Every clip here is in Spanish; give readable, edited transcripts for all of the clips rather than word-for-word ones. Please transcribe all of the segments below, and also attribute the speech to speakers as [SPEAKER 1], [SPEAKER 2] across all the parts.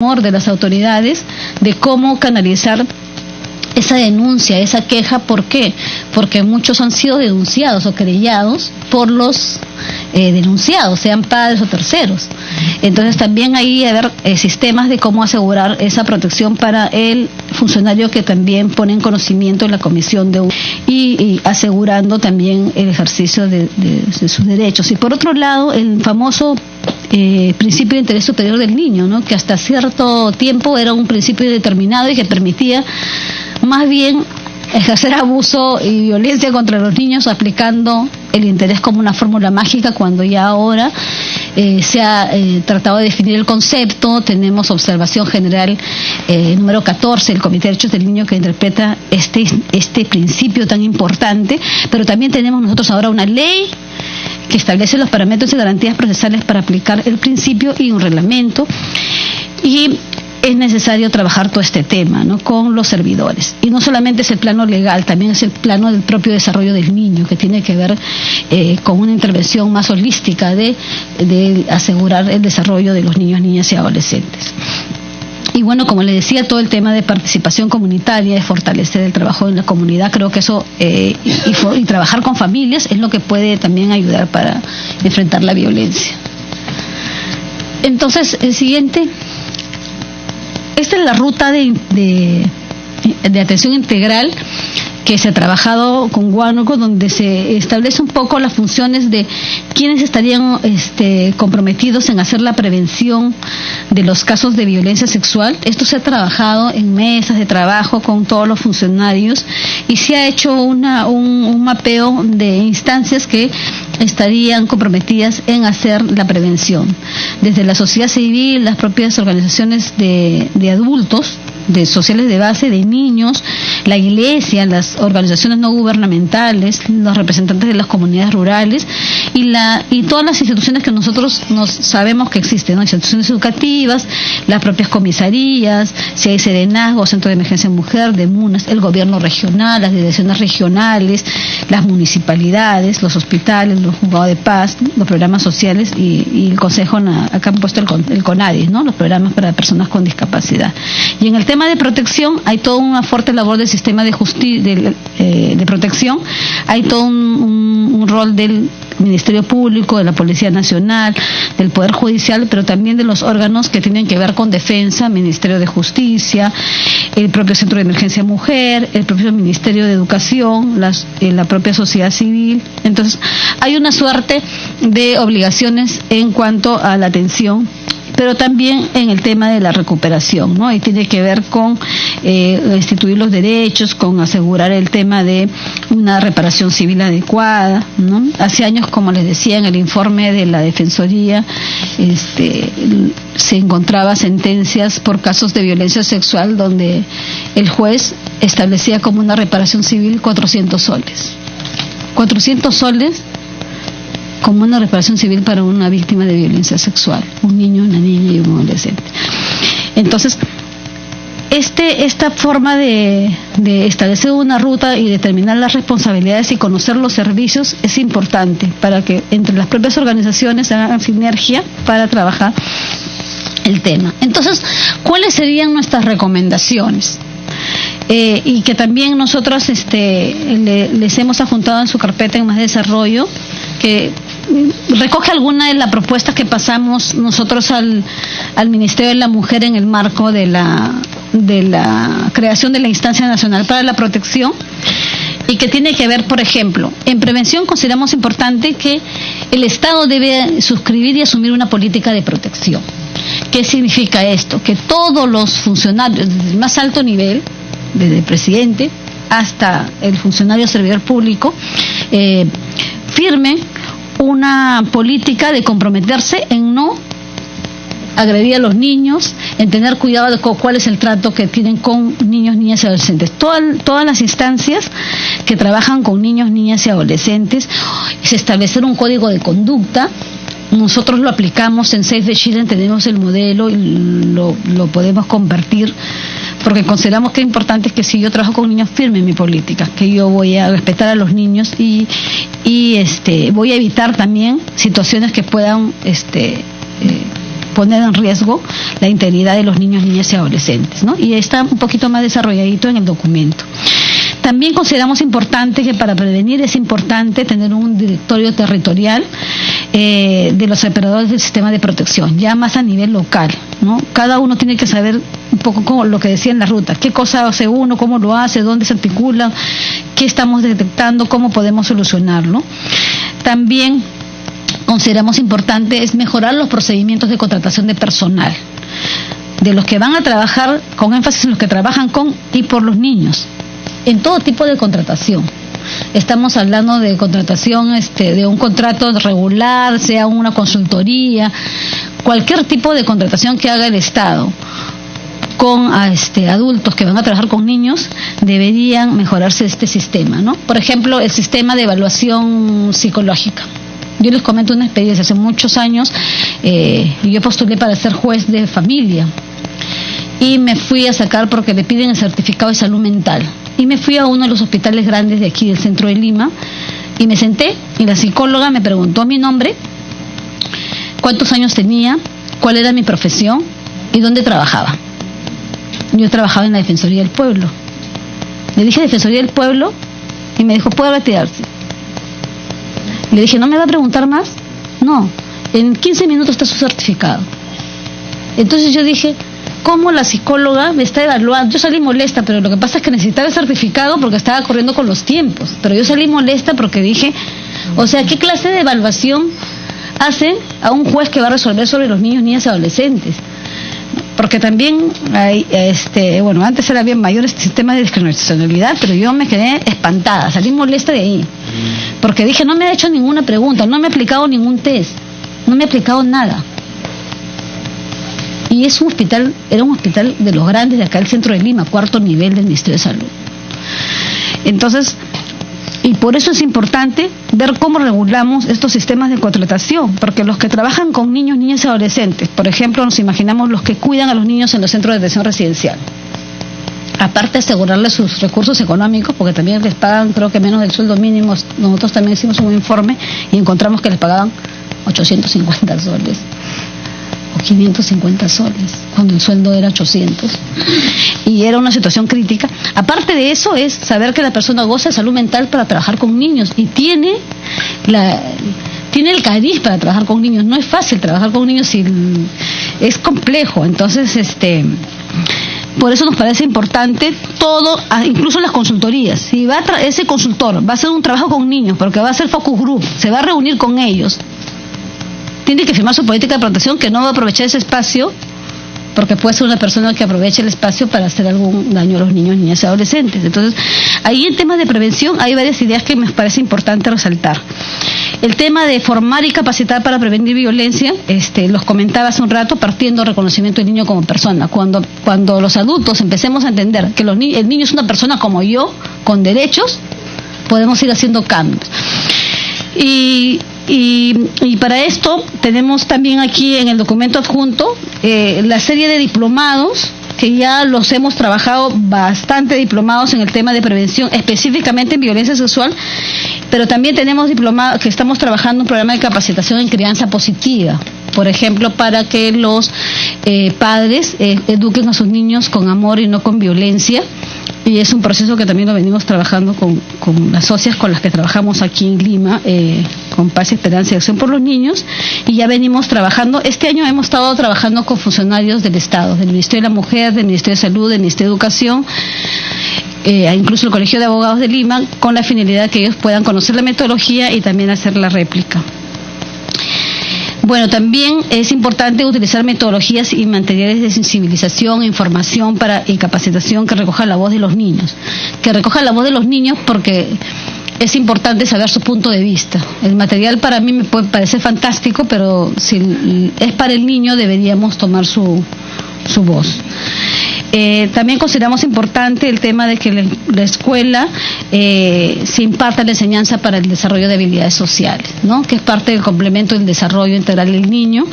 [SPEAKER 1] de las autoridades de cómo canalizar esa denuncia, esa queja. ¿Por qué? Porque muchos han sido denunciados o querellados por los denunciados, sean padres o terceros. Entonces también hay que haber sistemas de cómo asegurar esa protección para el funcionario que también pone en conocimiento en la comisión y asegurando también el ejercicio de sus derechos. Y por otro lado, el famoso principio de interés superior del niño, ¿no? Que hasta cierto tiempo era un principio determinado y que permitía más bien ejercer abuso y violencia contra los niños aplicando el interés como una fórmula mágica, cuando ya ahora se ha tratado de definir el concepto. Tenemos observación general número 14 del Comité de Derechos del Niño, que interpreta este principio tan importante, pero también tenemos nosotros ahora una ley que establece los parámetros y garantías procesales para aplicar el principio y un reglamento, y es necesario trabajar todo este tema, ¿no?, con los servidores. Y no solamente es el plano legal, también es el plano del propio desarrollo del niño, que tiene que ver con una intervención más holística de asegurar el desarrollo de los niños, niñas y adolescentes. Y bueno, como les decía, todo el tema de participación comunitaria, de fortalecer el trabajo en la comunidad, creo que eso y trabajar con familias es lo que puede también ayudar para enfrentar la violencia. Entonces, el siguiente, esta es la ruta de atención integral que se ha trabajado con Huánuco, donde se establece un poco las funciones de quienes estarían comprometidos en hacer la prevención de los casos de violencia sexual. Esto se ha trabajado en mesas de trabajo con todos los funcionarios y se ha hecho un mapeo de instancias que estarían comprometidas en hacer la prevención. Desde la sociedad civil, las propias organizaciones de adultos, de sociales de base, de niños, la iglesia, las organizaciones no gubernamentales, los representantes de las comunidades rurales y todas las instituciones que nosotros sabemos que existen, ¿no? Instituciones educativas, las propias comisarías, si hay serenazgo, centro de emergencia mujer, de MUNAS, el gobierno regional, las direcciones regionales, las municipalidades, los hospitales, los juzgados de paz, los programas sociales y el consejo, acá han puesto el CONADIS, ¿no?, los programas para personas con discapacidad. Y en el tema de protección hay toda una fuerte labor del sistema de protección, hay todo un rol del Ministerio Público, de la Policía Nacional, del Poder Judicial, pero también de los órganos que tienen que ver con defensa, Ministerio de Justicia, el propio Centro de Emergencia Mujer, el propio Ministerio de Educación, la propia sociedad civil. Entonces, hay una suerte de obligaciones en cuanto a la atención, pero también en el tema de la recuperación, ¿no? Y tiene que ver con instituir los derechos, con asegurar el tema de una reparación civil adecuada, ¿no? Hace años, como les decía, en el informe de la Defensoría se encontraba sentencias por casos de violencia sexual donde el juez establecía como una reparación civil 400 soles. 400 soles como una reparación civil para una víctima de violencia sexual, un niño, una niña y un adolescente. Entonces, esta forma de establecer una ruta y determinar las responsabilidades y conocer los servicios es importante para que entre las propias organizaciones hagan sinergia para trabajar el tema. Entonces, ¿cuáles serían nuestras recomendaciones? Y que también nosotros les hemos adjuntado en su carpeta en más desarrollo, que recoge alguna de las propuestas que pasamos nosotros al Ministerio de la Mujer en el marco de la creación de la Instancia Nacional para la Protección, y que tiene que ver, por ejemplo, en prevención consideramos importante que el Estado debe suscribir y asumir una política de protección. ¿Qué significa esto? Que todos los funcionarios, desde el más alto nivel, desde el presidente hasta el funcionario servidor público, firmen una política de comprometerse en no agredir a los niños, en tener cuidado de cuál es el trato que tienen con niños, niñas y adolescentes. Todas las instancias que trabajan con niños, niñas y adolescentes, se establecer un código de conducta. Nosotros lo aplicamos en Save the Children, tenemos el modelo y lo podemos compartir, porque consideramos que es importante que si yo trabajo con niños, firme mi política, que yo voy a respetar a los niños y voy a evitar también situaciones que puedan poner en riesgo la integridad de los niños, niñas y adolescentes, ¿no? Y está un poquito más desarrolladito en el documento. También consideramos importante que para prevenir es importante tener un directorio territorial de los operadores del sistema de protección, ya más a nivel local, ¿no? Cada uno tiene que saber un poco como lo que decía en la ruta, qué cosa hace uno, cómo lo hace, dónde se articula, qué estamos detectando, cómo podemos solucionarlo. También consideramos importante es mejorar los procedimientos de contratación de personal, de los que van a trabajar, con énfasis en los que trabajan con y por los niños, en todo tipo de contratación. Estamos hablando de contratación de un contrato regular, sea una consultoría, cualquier tipo de contratación que haga el Estado con adultos que van a trabajar con niños, deberían mejorarse este sistema, ¿no? Por ejemplo, el sistema de evaluación psicológica. Yo les comento una experiencia. Hace muchos años yo postulé para ser juez de familia y me fui a sacar porque le piden el certificado de salud mental. Y me fui a uno de los hospitales grandes de aquí del centro de Lima y me senté y la psicóloga me preguntó mi nombre, cuántos años tenía, cuál era mi profesión y dónde trabajaba. Yo trabajaba en la Defensoría del Pueblo. Le dije Defensoría del Pueblo y me dijo, ¿puede retirarse? Le dije, ¿no me va a preguntar más? No, en 15 minutos está su certificado. Entonces yo dije, ¿cómo la psicóloga me está evaluando? Yo salí molesta, pero lo que pasa es que necesitaba el certificado porque estaba corriendo con los tiempos. Pero yo salí molesta porque dije, o sea, ¿qué clase de evaluación hacen a un juez que va a resolver sobre los niños, niñas y adolescentes? Porque también hay, bueno, antes era bien mayor este sistema de discriminacionalidad, pero yo me quedé espantada, salí molesta de ahí. Porque dije, no me ha hecho ninguna pregunta, no me ha aplicado ningún test, no me ha aplicado nada. Y es un hospital, era un hospital de los grandes de acá, el centro de Lima, 4º nivel del Ministerio de Salud. Entonces, y por eso es importante ver cómo regulamos estos sistemas de contratación, porque los que trabajan con niños, niñas y adolescentes, por ejemplo, nos imaginamos los que cuidan a los niños en los centros de atención residencial. Aparte de asegurarles sus recursos económicos, porque también les pagan creo que menos del sueldo mínimo, nosotros también hicimos un informe y encontramos que les pagaban 850 soles. 550 soles, cuando el sueldo era 800, y era una situación crítica. Aparte de eso, es saber que la persona goza de salud mental para trabajar con niños y tiene el cariz para trabajar con niños. No es fácil trabajar con niños, es complejo. Entonces, por eso nos parece importante todo, incluso las consultorías. Si ese consultor va a hacer un trabajo con niños, porque va a hacer focus group, se va a reunir con ellos, tiene que firmar su política de protección, que no va a aprovechar ese espacio, porque puede ser una persona que aproveche el espacio para hacer algún daño a los niños, niñas y adolescentes. Entonces, ahí en temas de prevención hay varias ideas que me parece importante resaltar. El tema de formar y capacitar para prevenir violencia, los comentaba hace un rato, partiendo del reconocimiento del niño como persona. Cuando los adultos empecemos a entender que el niño es una persona como yo, con derechos, podemos ir haciendo cambios. Y para esto tenemos también aquí en el documento adjunto la serie de diplomados, que ya los hemos trabajado bastante, diplomados en el tema de prevención, específicamente en violencia sexual, pero también tenemos diplomados que estamos trabajando un programa de capacitación en crianza positiva, por ejemplo, para que los padres eduquen a sus niños con amor y no con violencia. Y es un proceso que también lo venimos trabajando con las socias con las que trabajamos aquí en Lima, con Paz, Esperanza y Acción por los Niños, y ya venimos trabajando. Este año hemos estado trabajando con funcionarios del Estado, del Ministerio de la Mujer, del Ministerio de Salud, del Ministerio de Educación, incluso el Colegio de Abogados de Lima, con la finalidad de que ellos puedan conocer la metodología y también hacer la réplica. Bueno, también es importante utilizar metodologías y materiales de sensibilización, información y capacitación que recojan la voz de los niños. Que recojan la voz de los niños porque es importante saber su punto de vista. El material para mí me puede parecer fantástico, pero si es para el niño deberíamos tomar su voz. También consideramos importante el tema de que la escuela se imparta la enseñanza para el desarrollo de habilidades sociales, ¿no? Que es parte del complemento del desarrollo integral del niño,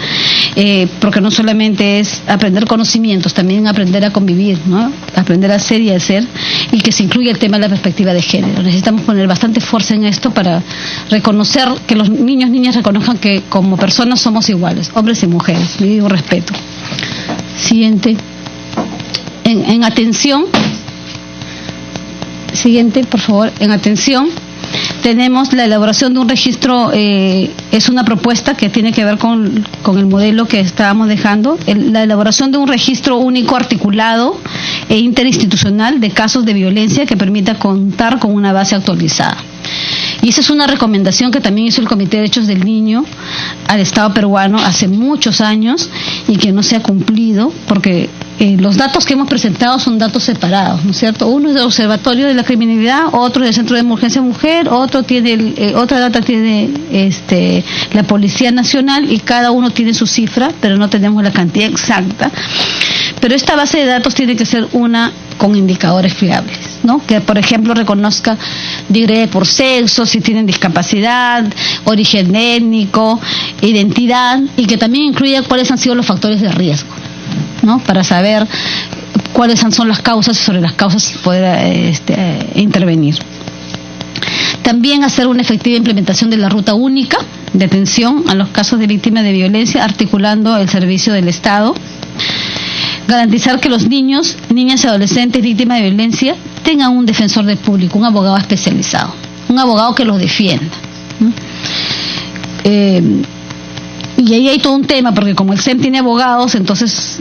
[SPEAKER 1] porque no solamente es aprender conocimientos, también aprender a convivir, ¿no? Aprender a ser y a ser, y que se incluya el tema de la perspectiva de género. Necesitamos poner bastante fuerza en esto para reconocer que los niños, niñas reconozcan que como personas somos iguales, hombres y mujeres, y digo respeto. Siguiente. En atención, siguiente, por favor, en atención, tenemos la elaboración de un registro, es una propuesta que tiene que ver con el modelo que estábamos dejando, la elaboración de un registro único articulado e interinstitucional de casos de violencia que permita contar con una base actualizada. Y esa es una recomendación que también hizo el Comité de Derechos del Niño al Estado peruano hace muchos años y que no se ha cumplido porque los datos que hemos presentado son datos separados, ¿no es cierto? Uno es del Observatorio de la Criminalidad, otro es del Centro de Emergencia Mujer, otro tiene otra data tiene la Policía Nacional y cada uno tiene su cifra, pero no tenemos la cantidad exacta. Pero esta base de datos tiene que ser una con indicadores fiables, ¿no? Que, por ejemplo, reconozca digrede por sexo, si tienen discapacidad, origen étnico, identidad, y que también incluya cuáles han sido los factores de riesgo, ¿no? Para saber cuáles son las causas y sobre las causas poder intervenir. También hacer una efectiva implementación de la ruta única de atención a los casos de víctimas de violencia, articulando el servicio del Estado. Garantizar que los niños, niñas y adolescentes víctimas de violencia tengan un defensor del público, un abogado especializado, un abogado que los defienda, ¿no? Y ahí hay todo un tema, porque como el SEM tiene abogados, entonces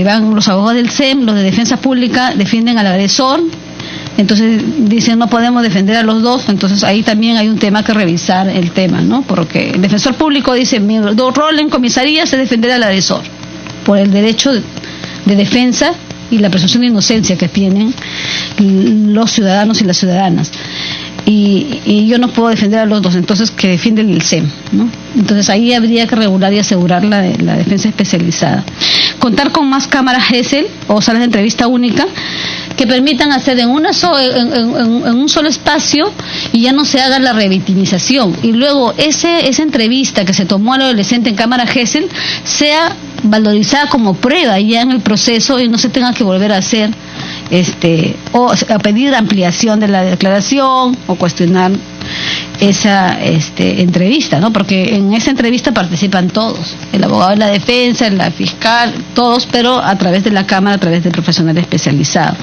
[SPEAKER 1] van los abogados del SEM, los de defensa pública defienden al agresor, entonces dicen no podemos defender a los dos, entonces ahí también hay un tema que revisar el tema, ¿no? Porque el defensor público dice mi rol en comisaría es defender al agresor, por el derecho de defensa y la presunción de inocencia que tienen los ciudadanos y las ciudadanas. Y yo no puedo defender a los dos, entonces que defienden el SEM, ¿no? Entonces ahí habría que regular y asegurar la defensa especializada. Contar con más cámaras GESEL o salas de entrevista única que permitan hacer en un solo espacio y ya no se haga la revictimización. Y luego esa entrevista que se tomó al adolescente en cámara GESEL sea valorizada como prueba ya en el proceso y no se tenga que volver a hacer o a pedir ampliación de la declaración o cuestionar esa entrevista, ¿no? Porque en esa entrevista participan todos, el abogado de la defensa, la fiscal, todos, pero a través de la cámara, a través del profesional especializado.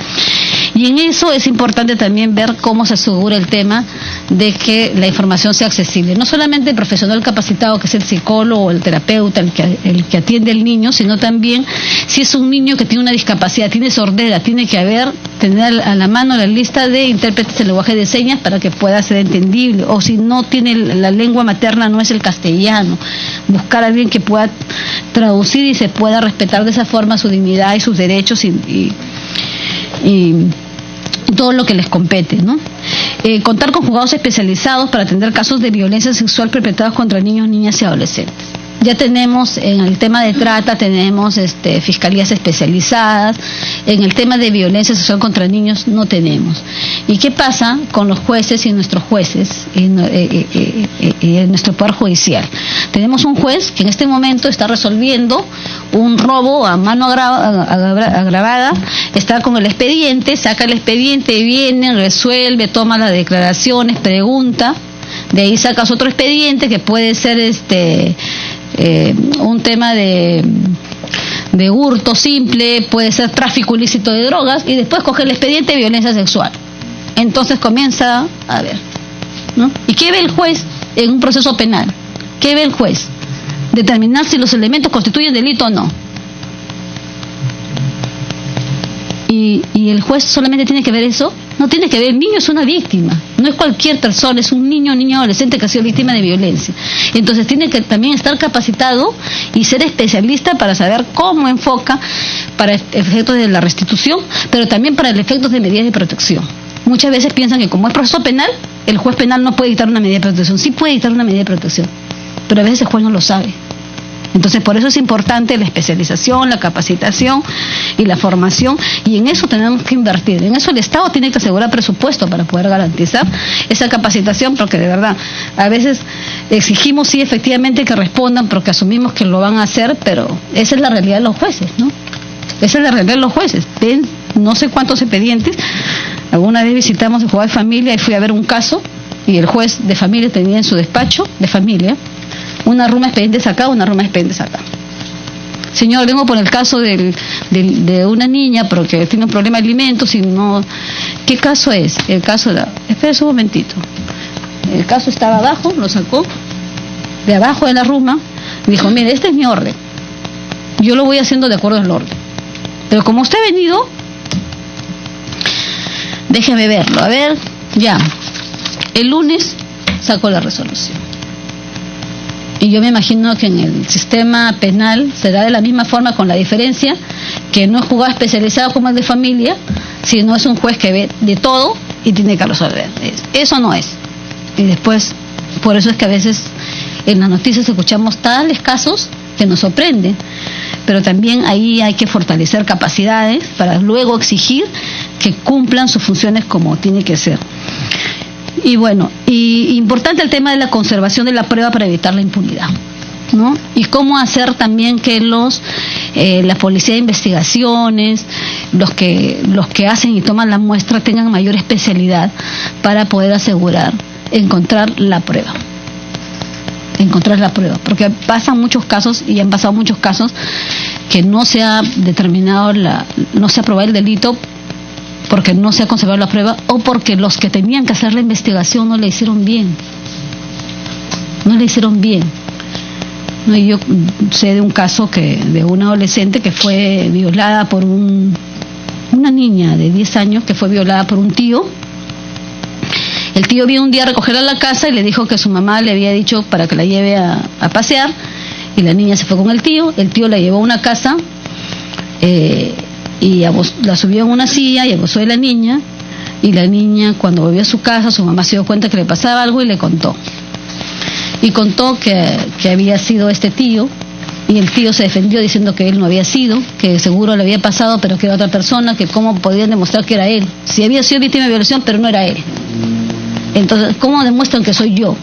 [SPEAKER 1] Y en eso es importante también ver cómo se asegura el tema de que la información sea accesible. No solamente el profesional capacitado, que es el psicólogo o el terapeuta, el que atiende al niño, sino también si es un niño que tiene una discapacidad, tiene sordera, tiene que tener a la mano la lista de intérpretes de lenguaje de señas para que pueda ser entendible. O si no tiene la lengua materna, no es el castellano, buscar a alguien que pueda traducir y se pueda respetar de esa forma su dignidad y sus derechos y todo lo que les compete, ¿no? Contar con juzgados especializados para atender casos de violencia sexual perpetrados contra niños, niñas y adolescentes. Ya tenemos en el tema de trata, tenemos fiscalías especializadas, en el tema de violencia sexual contra niños no tenemos. ¿Y qué pasa con los jueces y nuestros jueces y nuestro poder judicial? Tenemos un juez que en este momento está resolviendo un robo a mano agravada, está con el expediente, saca el expediente, viene, resuelve, toma las declaraciones, pregunta, de ahí sacas otro expediente que puede ser un tema de hurto simple, puede ser tráfico ilícito de drogas, y después coge el expediente de violencia sexual. Entonces comienza a ver, ¿no? ¿Y qué ve el juez en un proceso penal? ¿Qué ve el juez? Determinar si los elementos constituyen delito o no. Y el juez solamente tiene que ver eso. No tiene que ver, el niño es una víctima, no es cualquier persona, es un niño adolescente que ha sido víctima de violencia. Entonces tiene que también estar capacitado y ser especialista para saber cómo enfoca para efectos de la restitución, pero también para el efectos de medidas de protección. Muchas veces piensan que como es proceso penal, el juez penal no puede dictar una medida de protección. Sí puede dictar una medida de protección, pero a veces el juez no lo sabe. Entonces, por eso es importante la especialización, la capacitación y la formación, y en eso tenemos que invertir. En eso el Estado tiene que asegurar presupuesto para poder garantizar esa capacitación, porque de verdad, a veces exigimos sí efectivamente que respondan porque asumimos que lo van a hacer, pero esa es la realidad de los jueces, ¿no? Esa es la realidad de los jueces. Ven no sé cuántos expedientes. Alguna vez visitamos el juzgado de familia y fui a ver un caso, y el juez de familia tenía en su despacho de familia una ruma de expedientes acá, una ruma de expedientes acá. Señor, vengo por el caso de una niña porque tiene un problema de alimentos y no... ¿Qué caso es? El caso de... Espérese un momentito. El caso estaba abajo, lo sacó de abajo de la ruma, y dijo, mire, este es mi orden. Yo lo voy haciendo de acuerdo al orden. Pero como usted ha venido, déjeme verlo. A ver, ya. El lunes sacó la resolución. Y yo me imagino que en el sistema penal será de la misma forma, con la diferencia que no es juzgado especializado como el de familia, sino es un juez que ve de todo y tiene que resolver. Eso no es. Y después, por eso es que a veces en las noticias escuchamos tales casos que nos sorprenden, pero también ahí hay que fortalecer capacidades para luego exigir que cumplan sus funciones como tiene que ser. Y bueno, y importante el tema de la conservación de la prueba para evitar la impunidad, ¿no? Y cómo hacer también que la policía de investigaciones, los que hacen y toman la muestra tengan mayor especialidad para poder asegurar encontrar la prueba, porque pasan muchos casos, y han pasado muchos casos que no se ha determinado no se ha probado el delito porque no se ha conservado la prueba, o porque los que tenían que hacer la investigación no le hicieron bien. No, y yo sé de un caso de una adolescente que fue violada por una niña de 10 años que fue violada por un tío. El tío vino un día a recogerla a la casa y le dijo que su mamá le había dicho para que la lleve a pasear, y la niña se fue con el tío la llevó a una casa, y la subió en una silla y abusó de la niña, y la niña, cuando volvió a su casa, su mamá se dio cuenta que le pasaba algo y le contó. Y contó que había sido este tío, y el tío se defendió diciendo que él no había sido, que seguro le había pasado, pero que era otra persona, que cómo podían demostrar que era él. Si había sido víctima de violación, pero no era él. Entonces, ¿cómo demuestran que soy yo?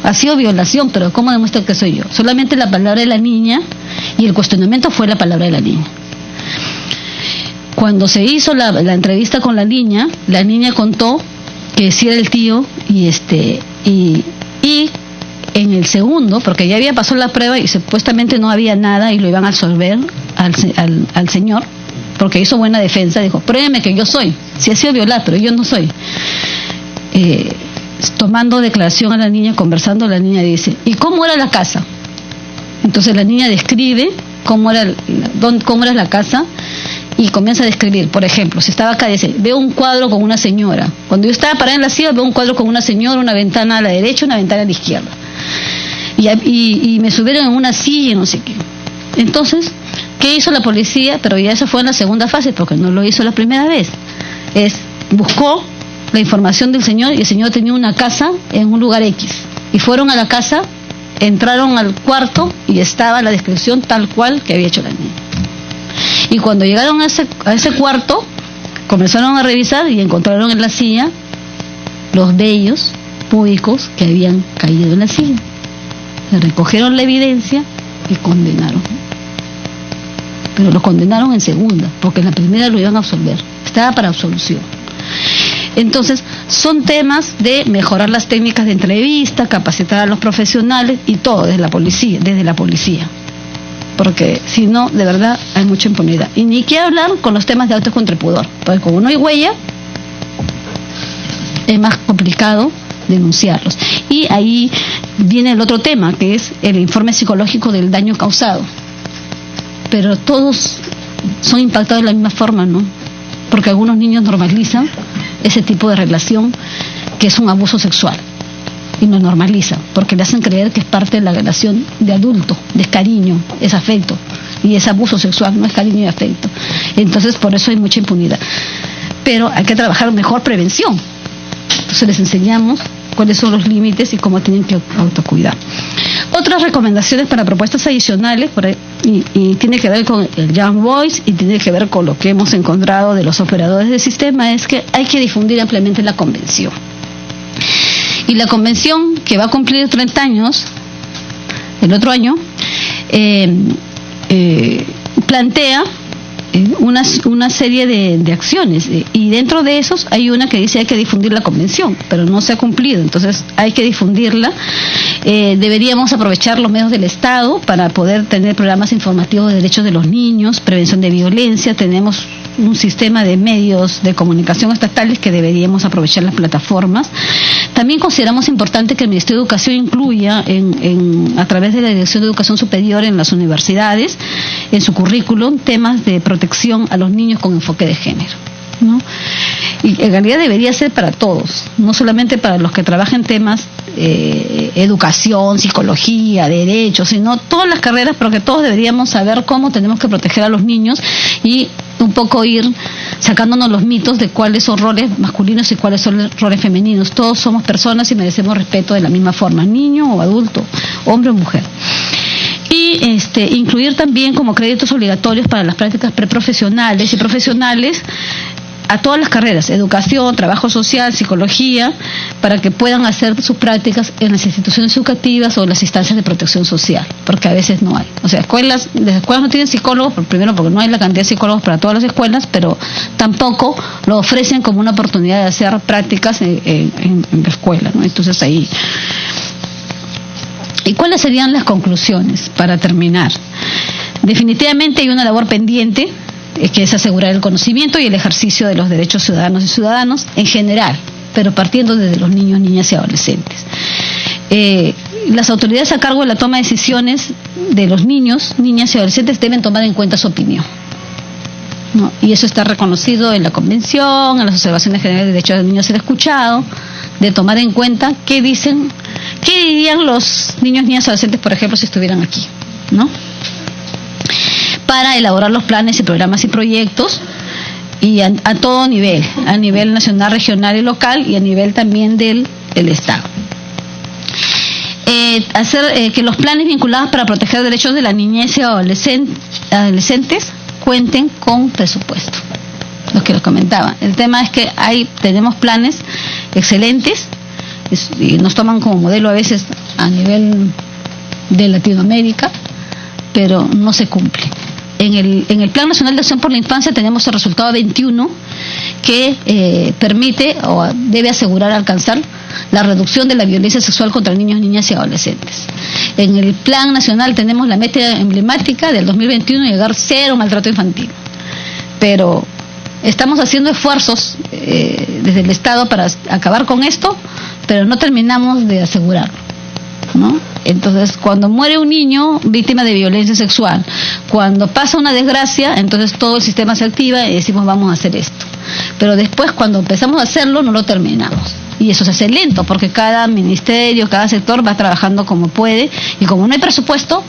[SPEAKER 1] Ha sido violación, pero ¿cómo demuestran que soy yo? Solamente la palabra de la niña, y el cuestionamiento fue la palabra de la niña. Cuando se hizo la entrevista con la niña contó que sí era el tío, y en el segundo, porque ya había pasado la prueba y supuestamente no había nada y lo iban a absolver al señor, porque hizo buena defensa, dijo, pruébeme que yo soy, si ha sido violado, pero yo no soy. Tomando declaración a la niña, conversando, la niña dice, ¿y cómo era la casa? Entonces la niña describe cómo era la casa, y comienza a describir. Por ejemplo, si estaba acá, dice, veo un cuadro con una señora. Cuando yo estaba parada en la silla, veo un cuadro con una señora, una ventana a la derecha, una ventana a la izquierda, y me subieron en una silla y no sé qué. Entonces, ¿qué hizo la policía? Pero ya eso fue en la segunda fase, porque no lo hizo la primera vez. Buscó la información del señor, y el señor tenía una casa en un lugar X, y fueron a la casa, entraron al cuarto y estaba la descripción tal cual que había hecho la niña. Y cuando llegaron a ese cuarto, comenzaron a revisar y encontraron en la silla los vellos púbicos que habían caído en la silla. Le recogieron la evidencia y condenaron. Pero lo condenaron en segunda, porque en la primera lo iban a absolver. Estaba para absolución. Entonces, son temas de mejorar las técnicas de entrevista, capacitar a los profesionales y todo desde la policía. Porque si no, de verdad, hay mucha impunidad. Y ni qué hablar con los temas de autos contra el pudor, porque como no hay huella, es más complicado denunciarlos. Y ahí viene el otro tema, que es el informe psicológico del daño causado. Pero todos son impactados de la misma forma, ¿no? Porque algunos niños normalizan ese tipo de relación, que es un abuso sexual, y lo normalizan, porque le hacen creer que es parte de la relación de adulto, es cariño, es afecto, y es abuso sexual, no es cariño y afecto. Entonces, por eso hay mucha impunidad. Pero hay que trabajar mejor prevención. Entonces les enseñamos cuáles son los límites y cómo tienen que autocuidar. Otro otras recomendaciones para propuestas adicionales por ahí, y tiene que ver con el Young Voice y tiene que ver con lo que hemos encontrado de los operadores del sistema, es que hay que difundir ampliamente la convención. Y la convención, que va a cumplir 30 años el otro año, plantea una serie de acciones, y dentro de esos hay una que dice hay que difundir la convención, pero no se ha cumplido, entonces hay que difundirla. Deberíamos aprovechar los medios del Estado para poder tener programas informativos de derechos de los niños, prevención de violencia. Tenemos un sistema de medios de comunicación estatales que deberíamos aprovechar las plataformas. También consideramos importante que el Ministerio de Educación incluya a través de la Dirección de Educación Superior en las universidades, en su currículum, temas de protección a los niños con enfoque de género, ¿no? Y en realidad debería ser para todos, no solamente para los que trabajan temas educación, psicología, derechos, sino todas las carreras, porque todos deberíamos saber cómo tenemos que proteger a los niños y un poco ir sacándonos los mitos de cuáles son roles masculinos y cuáles son roles femeninos. Todos somos personas y merecemos respeto de la misma forma, niño o adulto, hombre o mujer. Y incluir también como créditos obligatorios para las prácticas preprofesionales y profesionales a todas las carreras, educación, trabajo social, psicología, para que puedan hacer sus prácticas en las instituciones educativas o en las instancias de protección social, porque a veces no hay. O sea, las escuelas no tienen psicólogos, primero porque no hay la cantidad de psicólogos para todas las escuelas, pero tampoco lo ofrecen como una oportunidad de hacer prácticas en la escuela, ¿no? Entonces ahí. ¿Y cuáles serían las conclusiones para terminar? Definitivamente hay una labor pendiente, que es asegurar el conocimiento y el ejercicio de los derechos ciudadanos y ciudadanos en general, pero partiendo desde los niños, niñas y adolescentes. Las autoridades a cargo de la toma de decisiones de los niños, niñas y adolescentes deben tomar en cuenta su opinión, ¿no? Y eso está reconocido en la Convención, en las observaciones generales de derechos de niños ser escuchado, de tomar en cuenta qué dirían los niños, niñas y adolescentes, por ejemplo, si estuvieran aquí, ¿no? Para elaborar los planes y programas y proyectos, y a todo nivel, a nivel nacional, regional y local, y a nivel también del Estado. Hacer que los planes vinculados para proteger derechos de la niñez y adolescentes cuenten con presupuesto. Los que les comentaba. El tema es que tenemos planes excelentes, y nos toman como modelo a veces a nivel de Latinoamérica, pero no se cumple. En el Plan Nacional de Acción por la Infancia tenemos el resultado 21 que permite o debe asegurar alcanzar la reducción de la violencia sexual contra niños, niñas y adolescentes. En el Plan Nacional tenemos la meta emblemática del 2021, llegar cero maltrato infantil. Pero estamos haciendo esfuerzos desde el Estado para acabar con esto, pero no terminamos de asegurarlo, ¿no? Entonces, cuando muere un niño víctima de violencia sexual, cuando pasa una desgracia, entonces todo el sistema se activa y decimos vamos a hacer esto. Pero después, cuando empezamos a hacerlo, no lo terminamos. Y eso se hace lento, porque cada ministerio, cada sector va trabajando como puede, y como no hay presupuesto,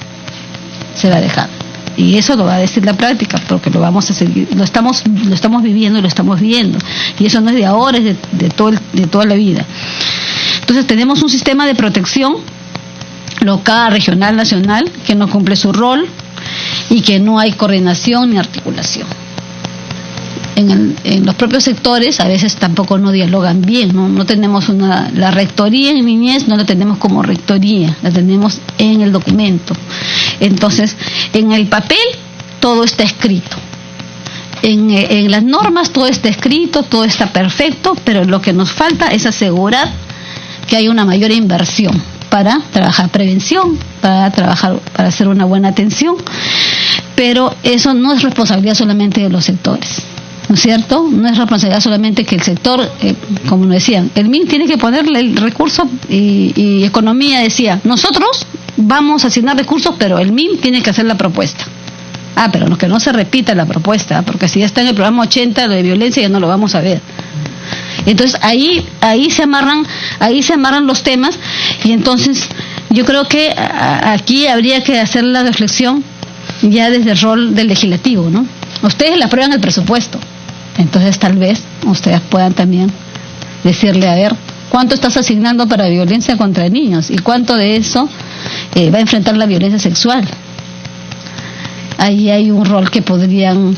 [SPEAKER 1] se va a dejar. Y eso lo va a decir la práctica, porque lo vamos a seguir, lo estamos viviendo y lo estamos viendo. Y eso no es de ahora, es de toda la vida. Entonces tenemos un sistema de protección local, regional, nacional, que no cumple su rol y que no hay coordinación ni articulación. En los propios sectores a veces tampoco no dialogan bien, no tenemos la rectoría en niñez, no la tenemos como rectoría, la tenemos en el documento. Entonces, en el papel todo está escrito, en las normas todo está escrito, todo está perfecto, pero lo que nos falta es asegurar que hay una mayor inversión para trabajar prevención, para hacer una buena atención, pero eso no es responsabilidad solamente de los sectores, ¿no es cierto? No es responsabilidad solamente que el sector, como nos decían, el MIN tiene que ponerle el recurso y Economía decía, nosotros vamos a asignar recursos, pero el MIN tiene que hacer la propuesta. Pero que no se repita la propuesta, porque si ya está en el programa 80, lo de violencia ya no lo vamos a ver. Entonces ahí se amarran los temas, y entonces yo creo que aquí habría que hacer la reflexión ya desde el rol del legislativo, ¿no? Ustedes le aprueban el presupuesto, entonces tal vez ustedes puedan también decirle, a ver, ¿cuánto estás asignando para violencia contra niños? ¿Y cuánto de eso va a enfrentar la violencia sexual. Ahí hay un rol que podrían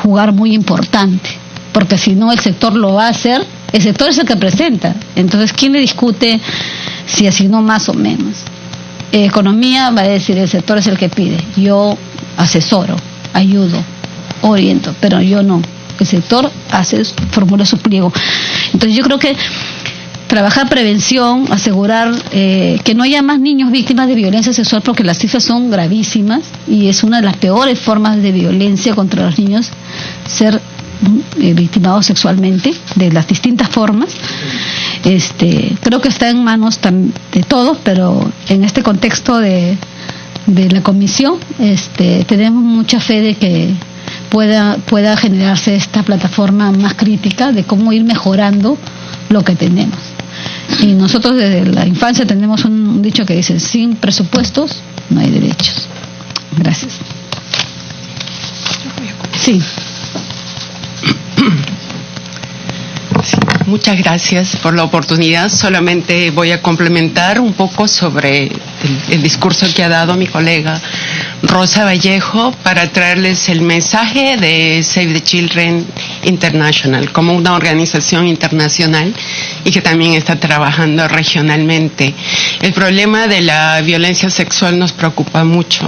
[SPEAKER 1] jugar muy importante, porque si no el sector lo va a hacer, el sector es el que presenta. Entonces, ¿quién le discute si asignó más o menos? Economía va a decir, el sector es el que pide. Yo asesoro, ayudo, oriento, pero yo no. El sector formula su pliego. Entonces, yo creo que trabajar prevención, asegurar que no haya más niños víctimas de violencia sexual, porque las cifras son gravísimas y es una de las peores formas de violencia contra los niños, ser victimados sexualmente de las distintas formas. Creo que está en manos de todos, pero en este contexto de la comisión tenemos mucha fe de que pueda generarse esta plataforma más crítica de cómo ir mejorando lo que tenemos. Y nosotros desde la infancia tenemos un dicho que dice: sin presupuestos no hay derechos. Gracias. Sí.
[SPEAKER 2] Sí, muchas gracias por la oportunidad. Solamente voy a complementar un poco sobre el discurso que ha dado mi colega Rosa Vallejo para traerles el mensaje de Save the Children International como una organización internacional y que también está trabajando regionalmente. El problema de la violencia sexual nos preocupa mucho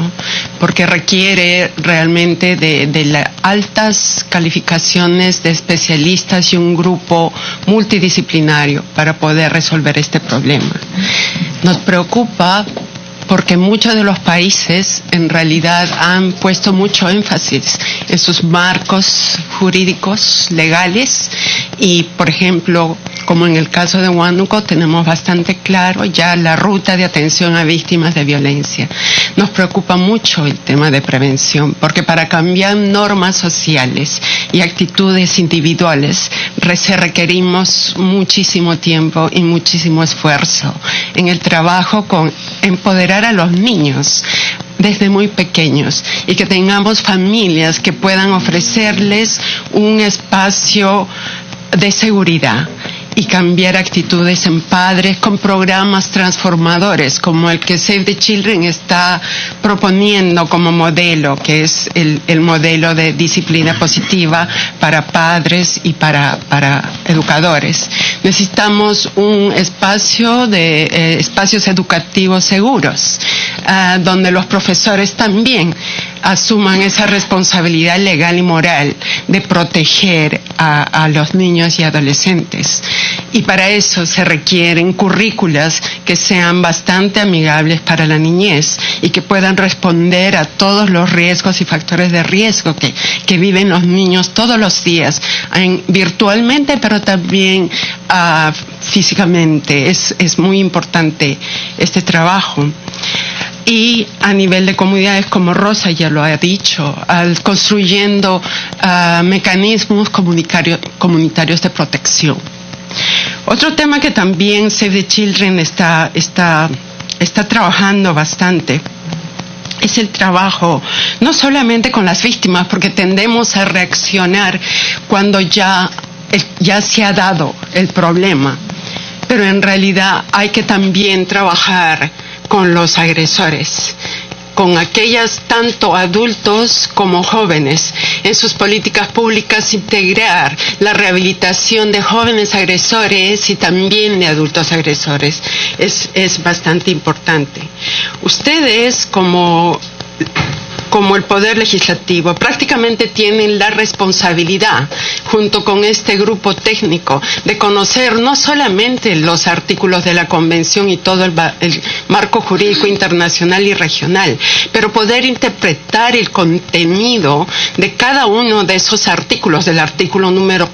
[SPEAKER 2] porque requiere realmente de las altas calificaciones de especialistas y un grupo multidisciplinario para poder resolver este problema. Nos preocupa porque muchos de los países en realidad han puesto mucho énfasis en sus marcos jurídicos legales y, por ejemplo, como en el caso de Huánuco, tenemos bastante claro ya la ruta de atención a víctimas de violencia. Nos preocupa mucho el tema de prevención, porque para cambiar normas sociales y actitudes individuales requerimos muchísimo tiempo y muchísimo esfuerzo en el trabajo con empoderar a los niños desde muy pequeños y que tengamos familias que puedan ofrecerles un espacio de seguridad y cambiar actitudes en padres con programas transformadores como el que Save the Children está proponiendo como modelo, que es el modelo de disciplina positiva para padres y para educadores. Necesitamos un espacio de espacios educativos seguros, donde los profesores también asuman esa responsabilidad legal y moral de proteger a los niños y adolescentes. Y para eso se requieren currículas que sean bastante amigables para la niñez y que puedan responder a todos los riesgos y factores de riesgo que viven los niños todos los días, virtualmente, pero también físicamente. Es muy importante este trabajo. Y a nivel de comunidades, como Rosa ya lo ha dicho, construyendo mecanismos comunitarios de protección. Otro tema que también Save the Children está trabajando bastante es el trabajo no solamente con las víctimas, porque tendemos a reaccionar cuando ya se ha dado el problema, pero en realidad hay que también trabajar con los agresores, con aquellas tanto adultos como jóvenes, en sus políticas públicas integrar la rehabilitación de jóvenes agresores y también de adultos agresores. Es bastante importante. Ustedes como el Poder Legislativo prácticamente tienen la responsabilidad, junto con este grupo técnico, de conocer no solamente los artículos de la Convención y todo el marco jurídico internacional y regional, pero poder interpretar el contenido de cada uno de esos artículos, del artículo número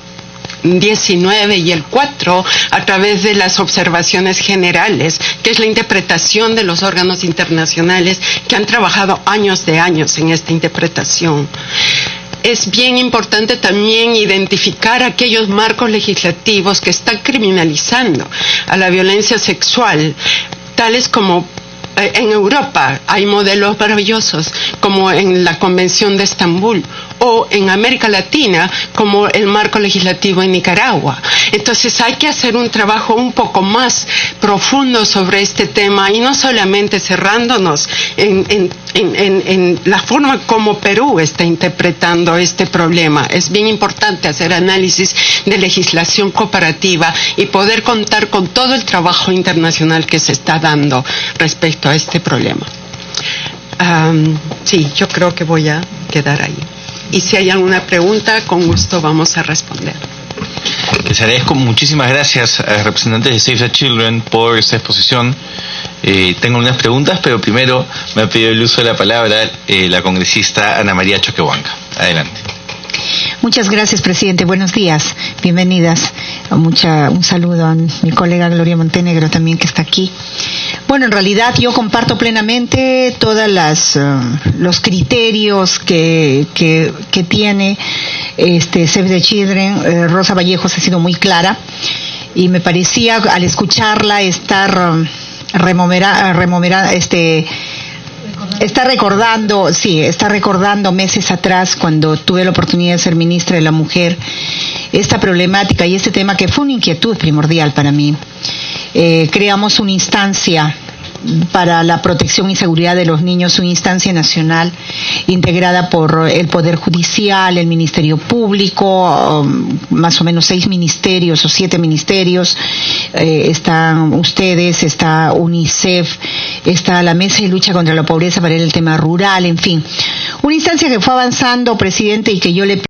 [SPEAKER 2] 19 y el 4 a través de las observaciones generales, que es la interpretación de los órganos internacionales que han trabajado años en esta interpretación. Es bien importante también identificar aquellos marcos legislativos que están criminalizando a la violencia sexual, tales como en Europa hay modelos maravillosos, como en la Convención de Estambul, o en América Latina como el marco legislativo en Nicaragua. Entonces hay que hacer un trabajo un poco más profundo sobre este tema y no solamente cerrándonos en la forma como Perú está interpretando este problema. Es bien importante hacer análisis de legislación cooperativa y poder contar con todo el trabajo internacional que se está dando respecto a este problema. Sí, yo creo que voy a quedar ahí. Y si hay alguna pregunta, con gusto vamos a responder.
[SPEAKER 3] Les agradezco, muchísimas gracias a los representantes de Save the Children por esta exposición. Tengo unas preguntas, pero primero me ha pedido el uso de la palabra la congresista Ana María Choquehuanca. Adelante.
[SPEAKER 4] Muchas gracias, presidente. Buenos días. Bienvenidas. Un saludo a mi colega Gloria Montenegro también, que está aquí. Bueno, en realidad yo comparto plenamente todas los criterios que tiene Save the Children. Rosa Vallejos ha sido muy clara y me parecía, al escucharla, está recordando meses atrás, cuando tuve la oportunidad de ser ministra de la Mujer, esta problemática y este tema que fue una inquietud primordial para mí. Creamos una instancia para la protección y seguridad de los niños, una instancia nacional integrada por el Poder Judicial, el Ministerio Público, más o menos 6 ministerios o 7 ministerios, están ustedes, está UNICEF, está la Mesa de Lucha contra la Pobreza para el tema rural, en fin. Una instancia que fue avanzando, presidente, y que yo le